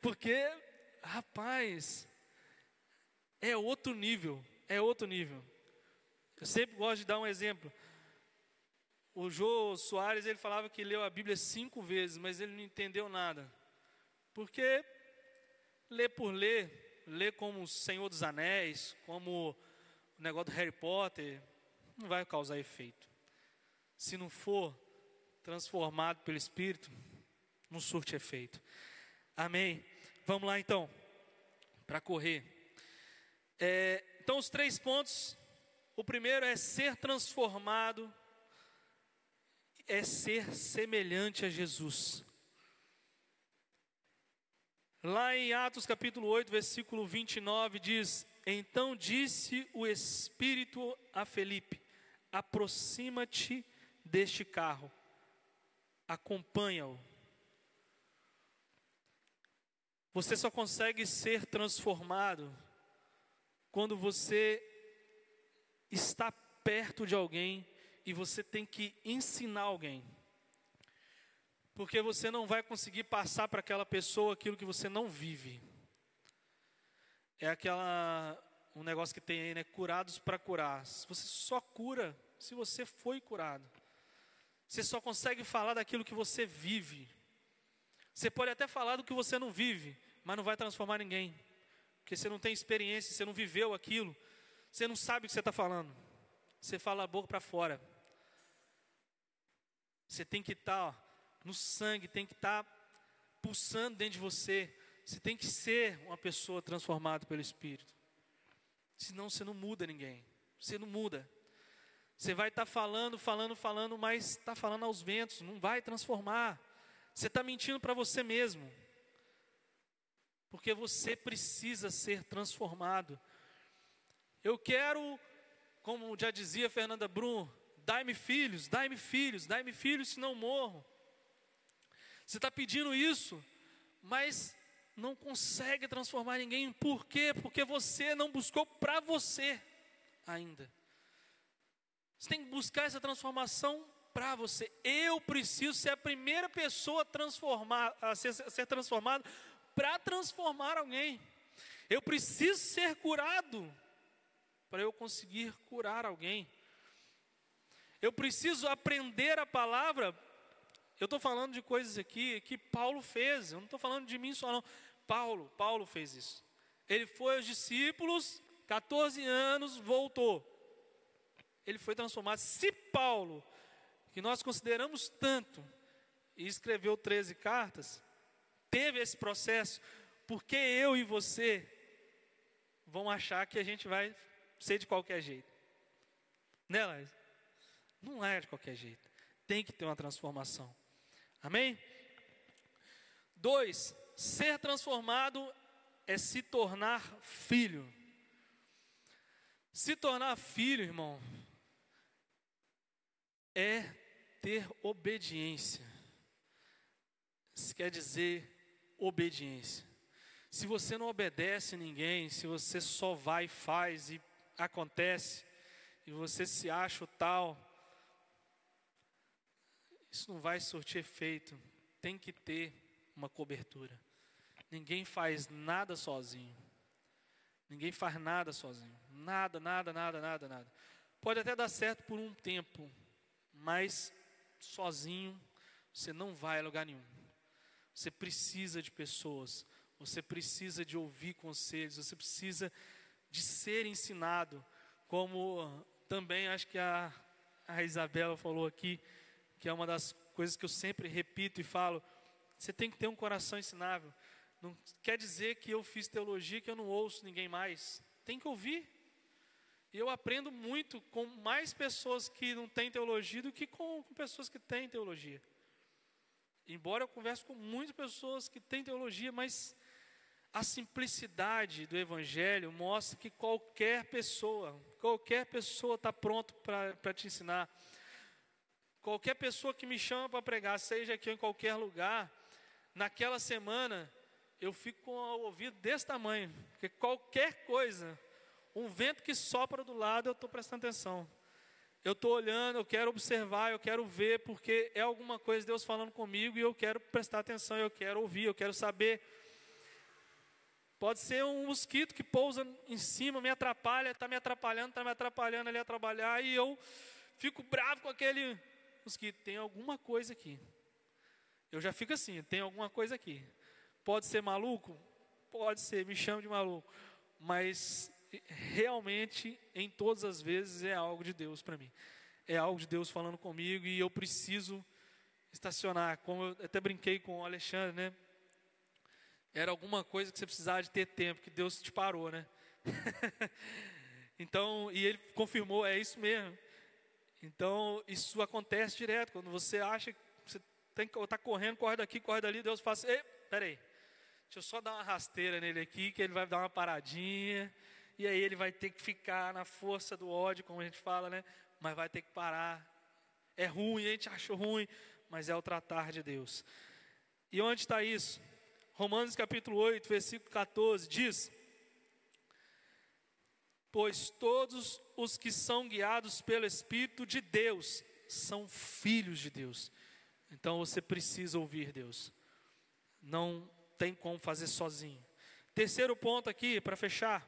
S2: Porque, rapaz, é outro nível. É outro nível. Eu sempre gosto de dar um exemplo. O Jô Soares, ele falava que leu a Bíblia 5 vezes, mas ele não entendeu nada. Porque ler por ler como o Senhor dos Anéis, como o negócio do Harry Potter, não vai causar efeito. Se não for transformado pelo Espírito, não surte efeito. Amém? Vamos lá então, para correr. Então os 3 pontos. O primeiro é ser transformado, é ser semelhante a Jesus. Lá em Atos capítulo 8, versículo 29 diz: Então disse o Espírito a Felipe: aproxima-te deste carro, acompanha-o. Você só consegue ser transformado quando você está perto de alguém e você tem que ensinar alguém. Porque você não vai conseguir passar para aquela pessoa aquilo que você não vive. É um negócio que tem aí, curados para curar. Você só cura se você foi curado. Você só consegue falar daquilo que você vive. Você pode até falar do que você não vive, mas não vai transformar ninguém. Porque você não tem experiência, você não viveu aquilo. Você não sabe o que você está falando. Você fala a boca para fora. Você tem que estar no sangue, tem que estar pulsando dentro de você. Você tem que ser uma pessoa transformada pelo Espírito. Senão você não muda ninguém. Você não muda. Você vai estar falando, mas está falando aos ventos. Não vai transformar. Você está mentindo para você mesmo. Porque você precisa ser transformado. Eu quero, como já dizia Fernanda Brum, dai-me filhos, dai-me filhos, dai-me filhos, senão morro. Você está pedindo isso, mas não consegue transformar ninguém. Por quê? Porque você não buscou para você ainda. Você tem que buscar essa transformação para você. Eu preciso ser a primeira pessoa a ser transformado para transformar alguém. Eu preciso ser curado para eu conseguir curar alguém. Eu preciso aprender a palavra. Eu estou falando de coisas aqui que Paulo fez. Eu não estou falando de mim só não. Paulo fez isso. Ele foi aos discípulos, 14 anos, voltou. Ele foi transformado. Se Paulo, que nós consideramos tanto, e escreveu 13 cartas, teve esse processo, porque eu e você vão achar que a gente vai ser de qualquer jeito? Né, Laís? Não é de qualquer jeito. Tem que ter uma transformação. Amém? 2, ser transformado é se tornar filho. Se tornar filho, irmão, é ter obediência. Isso quer dizer obediência. Se você não obedece ninguém, se você só vai e faz e acontece, e você se acha o tal, isso não vai surtir efeito. Tem que ter uma cobertura. Ninguém faz nada sozinho. Ninguém faz nada sozinho. Nada. Pode até dar certo por um tempo, mas sozinho você não vai a lugar nenhum. Você precisa de pessoas. Você precisa de ouvir conselhos. Você precisa de ser ensinado. Como também acho que a Isabela falou aqui, que é uma das coisas que eu sempre repito e falo. Você tem que ter um coração ensinável. Não quer dizer que eu fiz teologia, que eu não ouço ninguém mais. Tem que ouvir. E eu aprendo muito com mais pessoas que não têm teologia do que com pessoas que têm teologia. Embora eu converse com muitas pessoas que têm teologia, mas a simplicidade do Evangelho mostra que qualquer pessoa está pronto para te ensinar. Qualquer pessoa que me chama para pregar, seja aqui ou em qualquer lugar, naquela semana eu fico com o ouvido desse tamanho, porque qualquer coisa, um vento que sopra do lado, eu estou prestando atenção. Eu estou olhando, eu quero observar, eu quero ver, porque é alguma coisa de Deus falando comigo e eu quero prestar atenção, eu quero ouvir, eu quero saber. Pode ser um mosquito que pousa em cima, me atrapalha, está me atrapalhando ali a trabalhar, e eu fico bravo com aquele mosquito. Tem alguma coisa aqui. Eu já fico assim, tem alguma coisa aqui. Pode ser maluco? Pode ser, me chama de maluco. Mas realmente, em todas as vezes, é algo de Deus para mim. É algo de Deus falando comigo e eu preciso estacionar. Como eu até brinquei com o Alexandre, né? Era alguma coisa que você precisava de ter tempo, que Deus te parou, né? Então, e ele confirmou, é isso mesmo. Então, isso acontece direto. Quando você acha que você tem que estar correndo, corre daqui, corre dali, Deus fala assim, peraí, deixa eu só dar uma rasteira nele aqui, que ele vai dar uma paradinha, e aí ele vai ter que ficar na força do ódio, como a gente fala, né? Mas vai ter que parar. É ruim, a gente acha ruim, mas é o tratar de Deus. E onde está isso? Romanos capítulo 8, versículo 14, diz: pois todos os que são guiados pelo Espírito de Deus são filhos de Deus. Então você precisa ouvir Deus. Não tem como fazer sozinho. Terceiro ponto aqui, para fechar.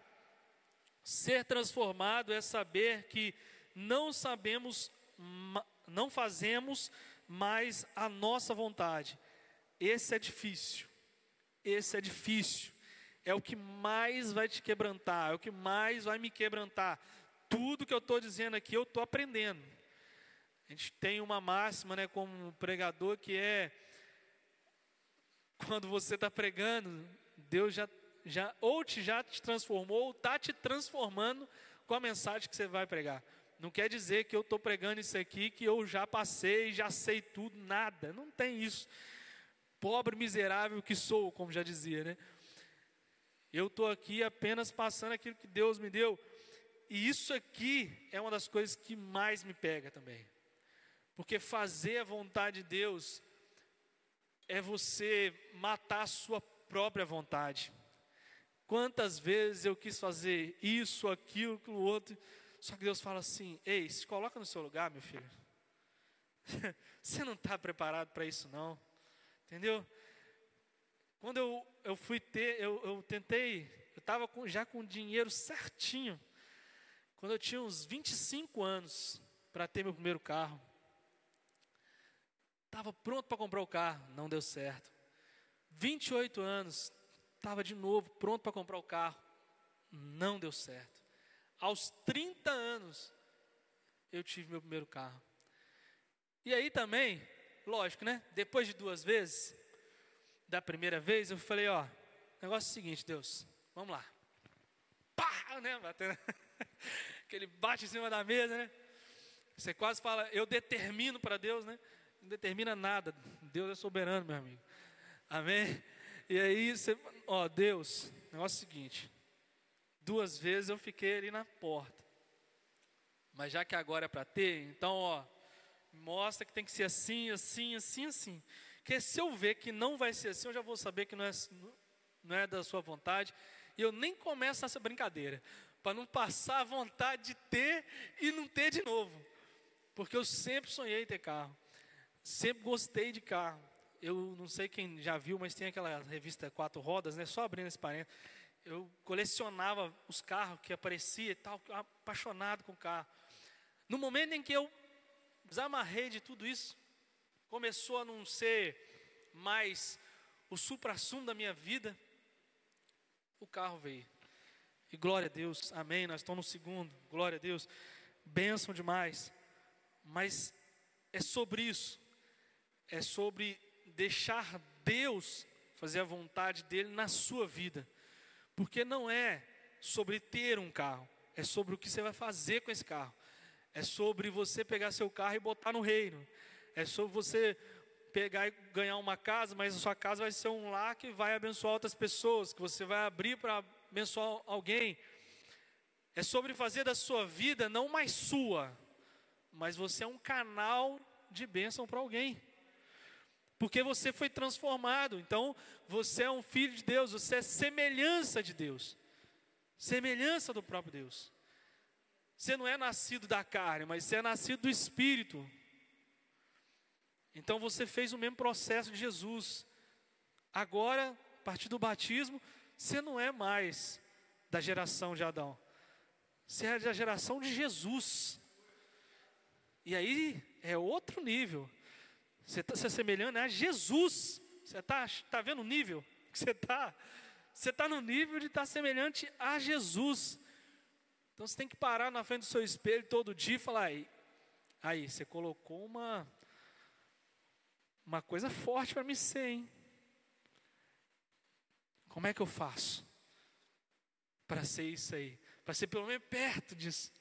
S2: Ser transformado é saber que não fazemos mais a nossa vontade. Esse é difícil. É o que mais vai te quebrantar, é o que mais vai me quebrantar. Tudo que eu estou dizendo aqui, eu estou aprendendo. A gente tem uma máxima, né, como pregador, que é: quando você está pregando, Deus já te transformou, ou está te transformando com a mensagem que você vai pregar. Não quer dizer que eu estou pregando isso aqui, que eu já passei, já sei tudo, nada. Não tem isso. Pobre, miserável que sou, como já dizia, né? Eu estou aqui apenas passando aquilo que Deus me deu. E isso aqui é uma das coisas que mais me pega também. Porque fazer a vontade de Deus é você matar a sua própria vontade. Quantas vezes eu quis fazer isso, aquilo, aquilo outro, Só que Deus fala assim: ei, se coloca no seu lugar, meu filho. Você não está preparado para isso não, entendeu? Quando eu fui ter, eu tentei, eu estava já com o dinheiro certinho, quando eu tinha uns 25 anos, para ter meu primeiro carro. Estava pronto para comprar o carro, não deu certo. 28 anos, estava de novo pronto para comprar o carro, não deu certo. Aos 30 anos, eu tive meu primeiro carro. E aí também, lógico, né? Depois de 2 vezes, da primeira vez, eu falei, ó, negócio é o seguinte, Deus, vamos lá. Pá, né? Batendo. Aquele bate em cima da mesa, né? Você quase fala, eu determino para Deus, né? Não determina nada. Deus é soberano, meu amigo. Amém? E aí, você, ó, Deus, negócio é o seguinte. 2 vezes eu fiquei ali na porta. Mas já que agora é para ter, então, ó, mostra que tem que ser assim, assim, assim, assim. Porque se eu ver que não vai ser assim, eu já vou saber que não é da sua vontade. E eu nem começo essa brincadeira. Para não passar a vontade de ter e não ter de novo. Porque eu sempre sonhei em ter carro. Sempre gostei de carro. Eu não sei quem já viu, mas tem aquela revista 4 Rodas, né? Só abrindo esse parênteses. Eu colecionava os carros que apareciam e tal, apaixonado com carro. No momento em que eu desamarrei de tudo isso, começou a não ser mais o supra-sumo da minha vida, o carro veio. E glória a Deus, amém, nós estamos no segundo, glória a Deus, bênção demais. Mas é sobre isso, é sobre deixar Deus fazer a vontade dele na sua vida. Porque não é sobre ter um carro, é sobre o que você vai fazer com esse carro. É sobre você pegar seu carro e botar no reino. É sobre você pegar e ganhar uma casa, mas a sua casa vai ser um lar que vai abençoar outras pessoas, que você vai abrir para abençoar alguém. É sobre fazer da sua vida não mais sua, mas você é um canal de bênção para alguém. Porque você foi transformado, então você é um filho de Deus, você é semelhança de Deus. Semelhança do próprio Deus. Você não é nascido da carne, mas você é nascido do Espírito. Então você fez o mesmo processo de Jesus. Agora, a partir do batismo, você não é mais da geração de Adão. Você é da geração de Jesus. E aí é outro nível. Você está se assemelhando a Jesus. Você está vendo o nível que você está? Você está no nível de estar semelhante a Jesus. Então você tem que parar na frente do seu espelho todo dia e falar, aí você colocou uma coisa forte para mim ser, hein? Como é que eu faço para ser isso aí? Para ser pelo menos perto disso.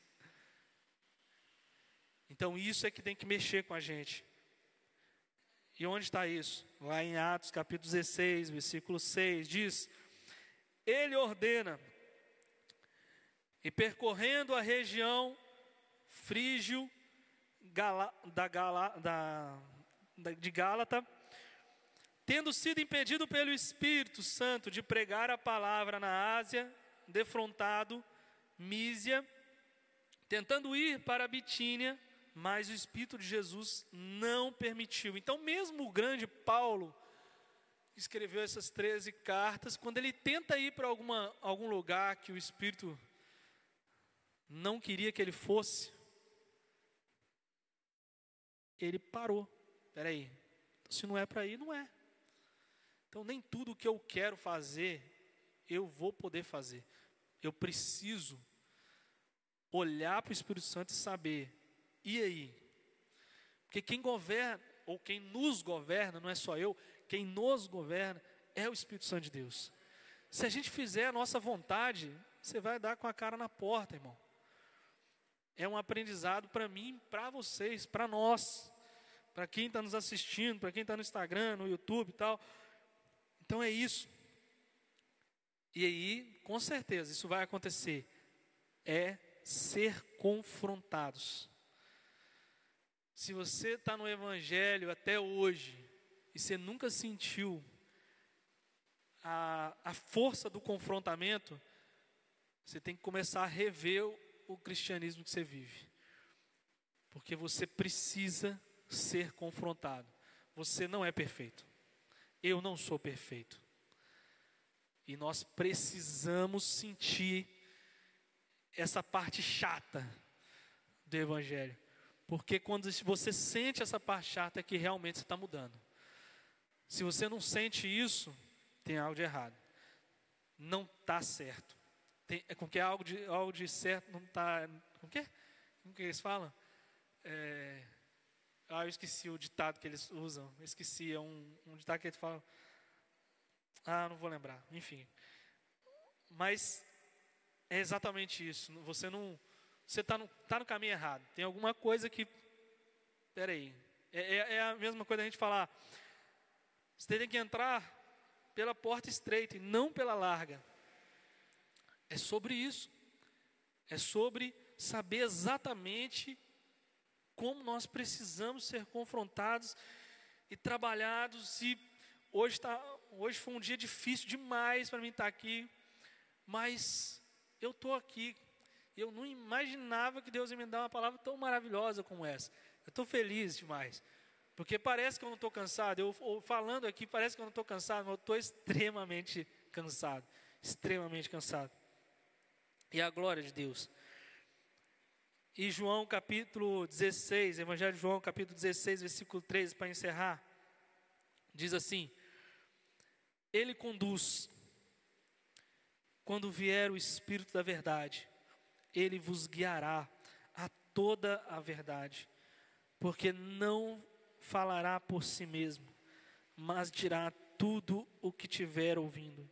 S2: Então isso é que tem que mexer com a gente. E onde está isso? Lá em Atos capítulo 16, versículo 6, diz: Ele ordena, e percorrendo a região frígio de Gálata, tendo sido impedido pelo Espírito Santo de pregar a palavra na Ásia, defrontado Mísia, tentando ir para a Bitínia, mas o Espírito de Jesus não permitiu. Então mesmo o grande Paulo escreveu essas 13 cartas, quando ele tenta ir para algum lugar que o Espírito não queria que ele fosse, ele parou. Espera aí, se não é para ir, não é. Então nem tudo o que eu quero fazer, eu vou poder fazer. Eu preciso olhar para o Espírito Santo e saber, e aí? Porque quem governa, ou quem nos governa, não é só eu, quem nos governa é o Espírito Santo de Deus. Se a gente fizer a nossa vontade, você vai dar com a cara na porta, irmão. É um aprendizado para mim, para vocês, para nós, para quem está nos assistindo, para quem está no Instagram, no YouTube e tal. Então é isso. E aí, com certeza, isso vai acontecer. É ser confrontados. Se você está no Evangelho até hoje, e você nunca sentiu a força do confrontamento, você tem que começar a rever o cristianismo que você vive. Porque você precisa ser confrontado. Você não é perfeito. Eu não sou perfeito. E nós precisamos sentir essa parte chata do Evangelho. Porque quando você sente essa parte chata é que realmente você está mudando. Se você não sente isso, tem algo de errado. Não está certo. Porque algo de certo não está... Como que eles falam? Eu esqueci o ditado que eles usam. Eu esqueci, é um ditado que eles falam. Não vou lembrar. Enfim. Mas é exatamente isso. Você está no caminho errado. Tem alguma coisa que... Peraí. É a mesma coisa a gente falar. Você tem que entrar pela porta estreita e não pela larga. É sobre isso. É sobre saber exatamente como nós precisamos ser confrontados e trabalhados. E hoje foi um dia difícil demais para mim estar aqui, mas eu estou aqui. Eu não imaginava que Deus ia me dar uma palavra tão maravilhosa como essa. Eu estou feliz demais, porque parece que eu não estou cansado. Eu falando aqui parece que eu não estou cansado, mas eu estou extremamente cansado, extremamente cansado. E a glória de Deus. E João capítulo 16, Evangelho de João capítulo 16, versículo 13, para encerrar, diz assim: Ele conduz, quando vier o Espírito da verdade, Ele vos guiará a toda a verdade, porque não falará por si mesmo, mas dirá tudo o que tiver ouvindo,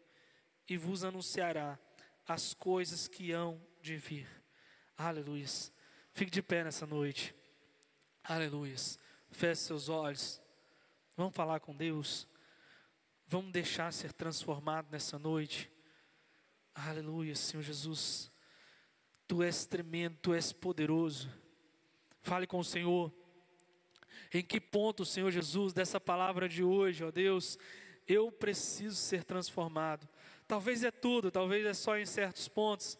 S2: e vos anunciará as coisas que hão de vir. Aleluia. Fique de pé nessa noite. Aleluia. Feche seus olhos. Vamos falar com Deus. Vamos deixar ser transformado nessa noite. Aleluia, Senhor Jesus. Tu és tremendo, Tu és poderoso. Fale com o Senhor. Em que ponto, Senhor Jesus, dessa palavra de hoje, ó Deus, eu preciso ser transformado. Talvez é tudo, talvez é só em certos pontos.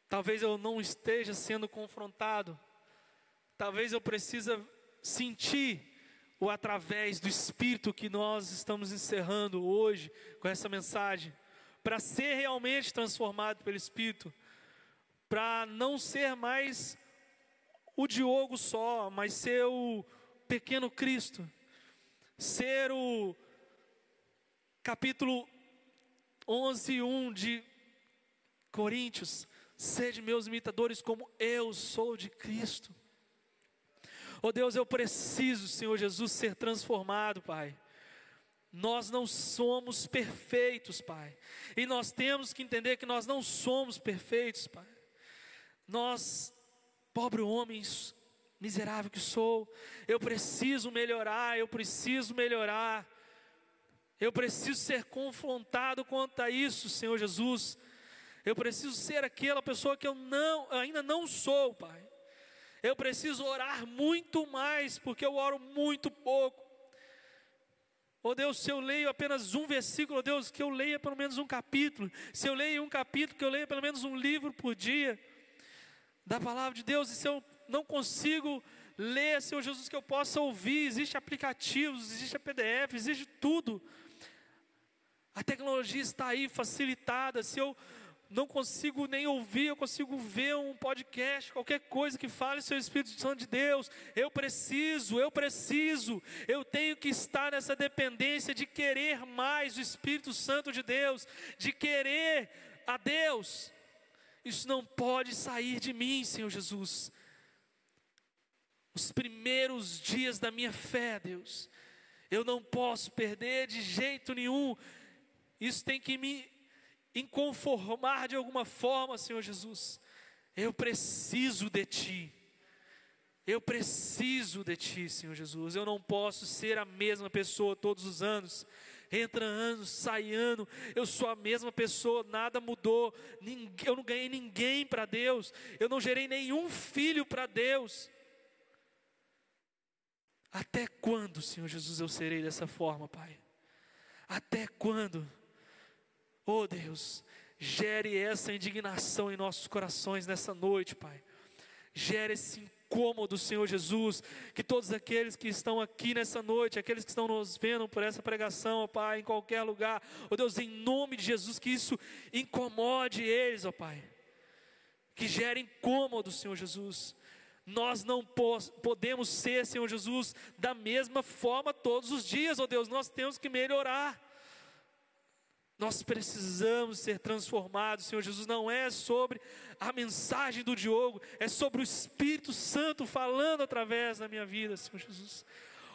S2: Talvez eu não esteja sendo confrontado. Talvez eu precise sentir o através do Espírito que nós estamos encerrando hoje com essa mensagem. Para ser realmente transformado pelo Espírito. Para não ser mais o Diogo só, mas ser o pequeno Cristo. Ser o capítulo 11:1 de Coríntios. Sede meus imitadores como eu sou de Cristo. Oh Deus, eu preciso, Senhor Jesus, ser transformado, Pai. Nós não somos perfeitos, Pai. E nós temos que entender que nós não somos perfeitos, Pai. Nós, pobre homem, miserável que sou, eu preciso melhorar, eu preciso melhorar. Eu preciso ser confrontado quanto a isso, Senhor Jesus. Eu preciso ser aquela pessoa que eu ainda não sou, Pai. Eu preciso orar muito mais, porque eu oro muito pouco. Oh Deus, se eu leio apenas um versículo, oh Deus, que eu leia pelo menos um capítulo. Se eu leio um capítulo, que eu leia pelo menos um livro por dia da palavra de Deus. E se eu não consigo ler, Senhor Jesus, que eu possa ouvir. Existem aplicativos, existe a PDF, existe tudo. A tecnologia está aí facilitada. Se eu não consigo nem ouvir, eu consigo ver um podcast, qualquer coisa que fale sobre o Espírito Santo de Deus. Eu tenho que estar nessa dependência de querer mais o Espírito Santo de Deus, de querer a Deus. Isso não pode sair de mim, Senhor Jesus. Os primeiros dias da minha fé, Deus, eu não posso perder de jeito nenhum. Isso tem que me inconformar de alguma forma, Senhor Jesus. Eu preciso de Ti. Eu preciso de Ti, Senhor Jesus. Eu não posso ser a mesma pessoa todos os anos. Entra ano, sai ano. Eu sou a mesma pessoa, nada mudou. Eu não ganhei ninguém para Deus. Eu não gerei nenhum filho para Deus. Até quando, Senhor Jesus, eu serei dessa forma, Pai? Até quando? Oh Deus, Gere essa indignação em nossos corações nessa noite, Pai. Gere esse incômodo, Senhor Jesus, que todos aqueles que estão aqui nessa noite, aqueles que estão nos vendo por essa pregação, ó Pai, em qualquer lugar, ó Deus, em nome de Jesus, que isso incomode eles, ó Pai, que gere incômodo, Senhor Jesus. Nós não podemos ser, Senhor Jesus, da mesma forma todos os dias, ó Deus, nós temos que melhorar. Nós precisamos ser transformados, Senhor Jesus. Não é sobre a mensagem do Diogo, é sobre o Espírito Santo falando através da minha vida, Senhor Jesus.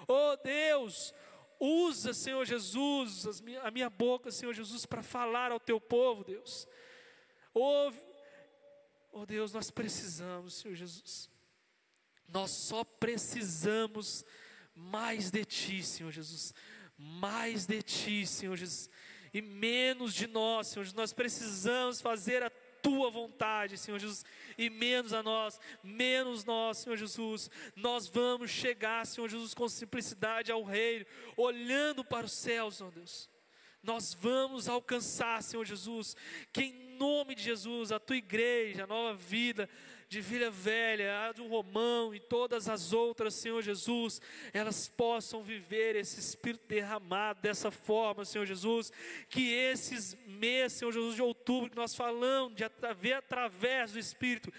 S2: Oh Deus, usa, Senhor Jesus, a minha boca, Senhor Jesus, para falar ao teu povo, Deus. Oh Deus, nós precisamos, Senhor Jesus. Nós só precisamos mais de Ti, Senhor Jesus. Mais de Ti, Senhor Jesus. E menos de nós, Senhor Jesus. Nós precisamos fazer a Tua vontade, Senhor Jesus. E menos nós, Senhor Jesus. Nós vamos chegar, Senhor Jesus, com simplicidade ao reino, olhando para os céus, Senhor Deus. Nós vamos alcançar, Senhor Jesus, que em nome de Jesus, a Tua igreja, a Nova Vida de Vila Velha, a do Romão e todas as outras, Senhor Jesus, elas possam viver esse Espírito derramado dessa forma, Senhor Jesus, que esses meses, Senhor Jesus, de outubro, que nós falamos de através do Espírito,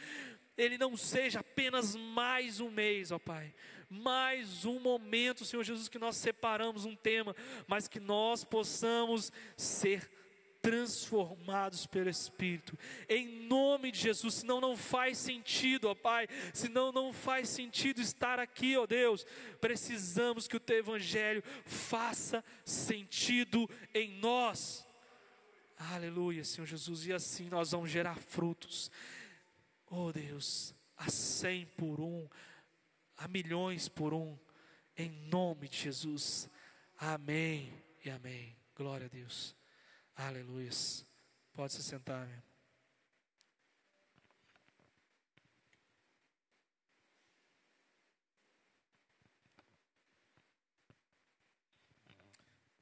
S2: ele não seja apenas mais um mês, ó Pai, mais um momento, Senhor Jesus, que nós separamos um tema, mas que nós possamos ser transformados pelo Espírito, em nome de Jesus. Senão não faz sentido, ó Pai, senão não faz sentido estar aqui, ó Deus. Precisamos que o Teu Evangelho faça sentido em nós. Aleluia, Senhor Jesus, e assim nós vamos gerar frutos, oh Deus, a 100 por 1, a milhões por 1, em nome de Jesus. Amém e amém. Glória a Deus. Aleluia. Pode se sentar, meu.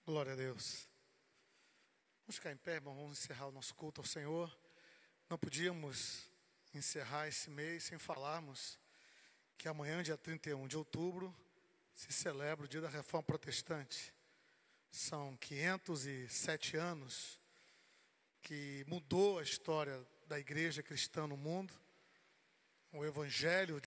S1: Glória a Deus. Vamos ficar em pé, irmão, vamos encerrar o nosso culto ao Senhor. Não podíamos encerrar esse mês sem falarmos que amanhã, dia 31 de outubro, se celebra o dia da Reforma Protestante. São 507 anos que mudou a história da igreja cristã no mundo. O Evangelho